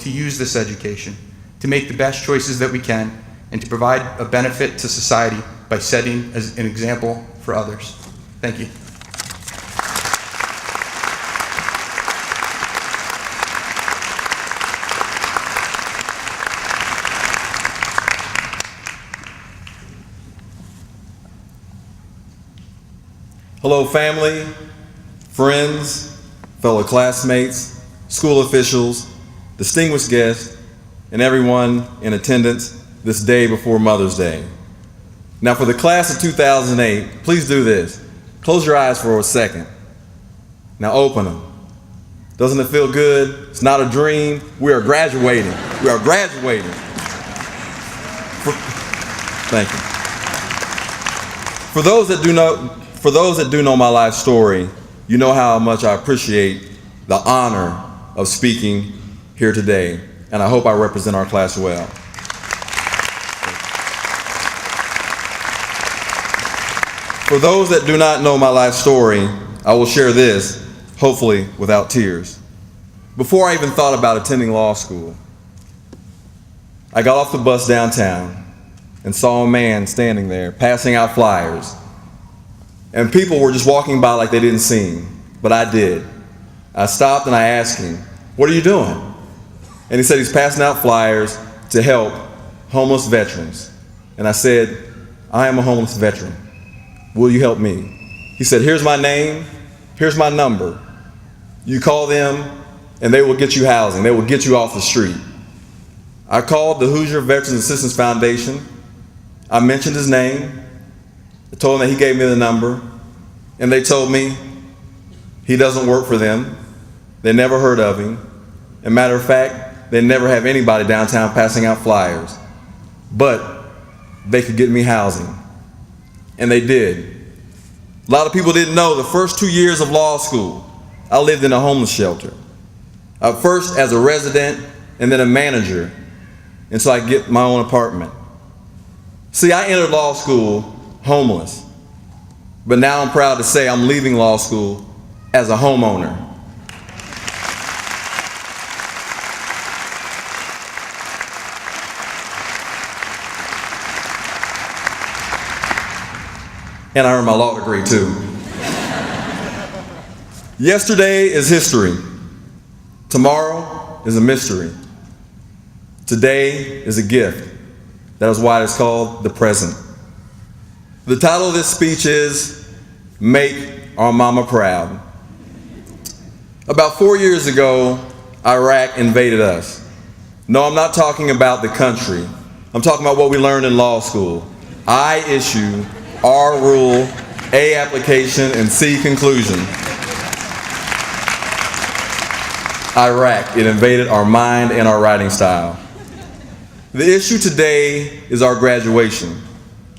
to use this education to make the best choices that we can and to provide a benefit to society by setting as an example for others. Thank you. Hello, family, friends, fellow classmates, school officials, distinguished guests, and everyone in attendance this day before Mother's Day. Now, for the class of 2008, please do this. Close your eyes for a second. Now open them. Doesn't it feel good? It's not a dream. We are graduating. We are graduating. Thank you. For those that do know my life story, you know how much I appreciate the honor of speaking here today, and I hope I represent our class well. For those that do not know my life story, I will share this, hopefully without tears. Before I even thought about attending law school, I got off the bus downtown and saw a man standing there passing out flyers. And people were just walking by like they didn't see him, but I did. I stopped and I asked him, "What are you doing?" And he said he's passing out flyers to help homeless veterans. And I said, "I am a homeless veteran. Will you help me?" He said, "Here's my name, here's my number. You call them and they will get you housing. They will get you off the street." I called the Hoosier Veterans Assistance Foundation. I mentioned his name. I told him that he gave me the number, and they told me he doesn't work for them. They never heard of him. As a matter of fact, they never have anybody downtown passing out flyers. But they could get me housing. And they did. A lot of people didn't know the first 2 years of law school, I lived in a homeless shelter. First as a resident and then a manager until I get my own apartment. See, I entered law school homeless, but now I'm proud to say I'm leaving law school as a homeowner. And I earned my law degree too. Yesterday is history. Tomorrow is a mystery. Today is a gift. That is why it's called the present. The title of this speech is Make Our Mama Proud. About 4 years ago, Iraq invaded us. No, I'm not talking about the country. I'm talking about what we learned in law school. I issue R rule, A application, and C conclusion. Iraq, it invaded our mind and our writing style. The issue today is our graduation.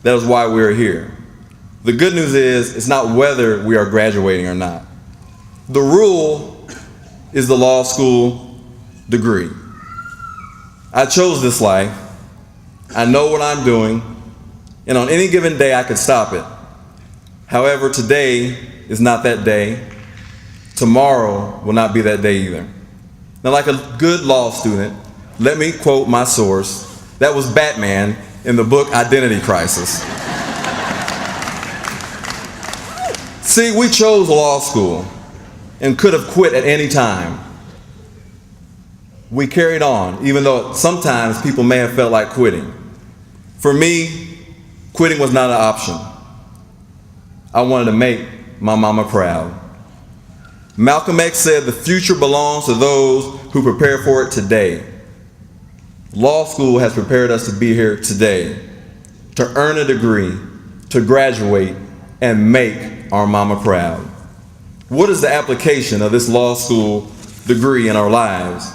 That is why we're here. The good news is, it's not whether we are graduating or not. The rule is the law school degree. I chose this life. I know what I'm doing, and on any given day I could stop it. However, today is not that day. Tomorrow will not be that day either. Now, like a good law student, let me quote my source. That was Batman in the book Identity Crisis. See, we chose law school and could have quit at any time. We carried on, even though sometimes people may have felt like quitting. For me, quitting was not an option. I wanted to make my mama proud. Malcolm X said the future belongs to those who prepare for it today. Law school has prepared us to be here today, to earn a degree, to graduate, and make our mama proud. What is the application of this law school degree in our lives?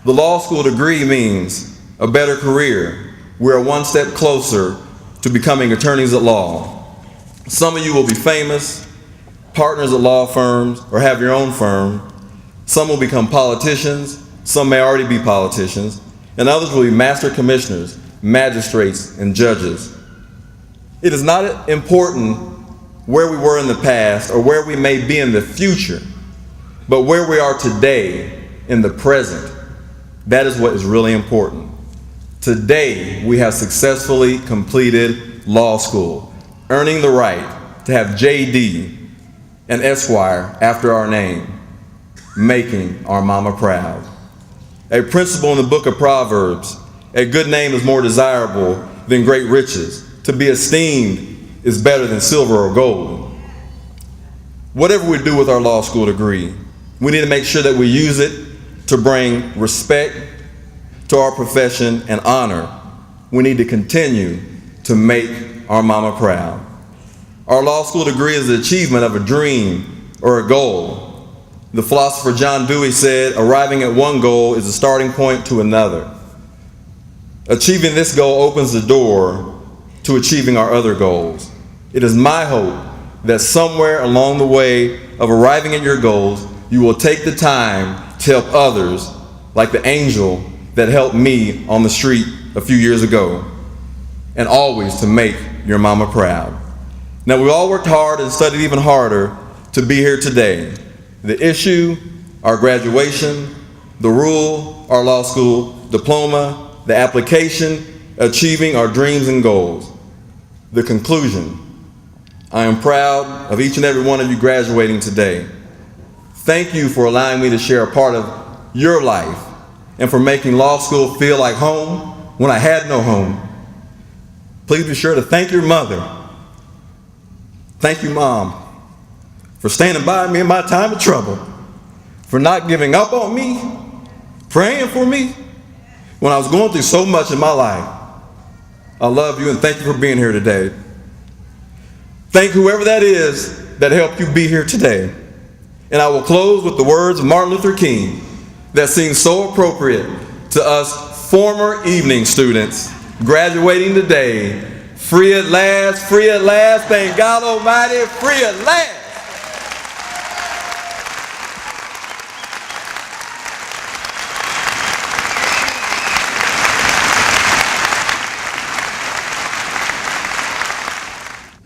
The law school degree means a better career. We are one step closer to becoming attorneys at law. Some of you will be famous, partners at law firms, or have your own firm. Some will become politicians, some may already be politicians, and others will be master commissioners, magistrates, and judges. It is not important where we were in the past or where we may be in the future, but where we are today in the present. That is what is really important. Today, we have successfully completed law school, earning the right to have JD and Esquire after our name, making our mama proud. A principle in the book of Proverbs, a good name is more desirable than great riches. To be esteemed is better than silver or gold. Whatever we do with our law school degree, we need to make sure that we use it to bring respect to our profession and honor. We need to continue to make our mama proud. Our law school degree is the achievement of a dream or a goal. The philosopher John Dewey said, arriving at one goal is a starting point to another. Achieving this goal opens the door to achieving our other goals. It is my hope that somewhere along the way of arriving at your goals, you will take the time to help others, like the angel that helped me on the street a few years ago, and always to make your mama proud. Now, we all worked hard and studied even harder to be here today. The issue, our graduation; the rule, our law school diploma; the application, achieving our dreams and goals; the conclusion, I am proud of each and every one of you graduating today. Thank you for allowing me to share a part of your life and for making law school feel like home when I had no home. Please be sure to thank your mother. Thank you, Mom, for standing by me in my time of trouble, for not giving up on me, praying for me when I was going through so much in my life. I love you and thank you for being here today. Thank whoever that is that helped you be here today. And I will close with the words of Martin Luther King that seem so appropriate to us former evening students graduating today. Free at last, thank God Almighty, free at last.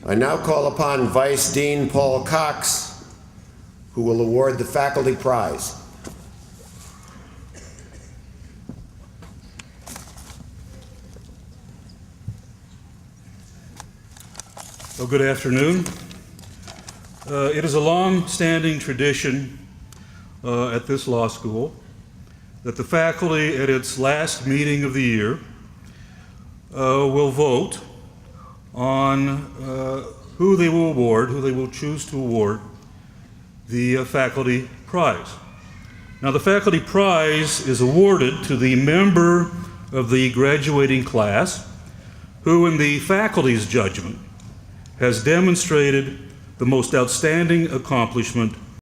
I now call upon Vice Dean Paul Cox, who will award the faculty prize. Well, good afternoon. It is a long-standing tradition at this law school that the faculty at its last meeting of the year will vote on who they will choose to award the faculty prize. Now, the faculty prize is awarded to the member of the graduating class who, in the faculty's judgment, has demonstrated the most outstanding accomplishment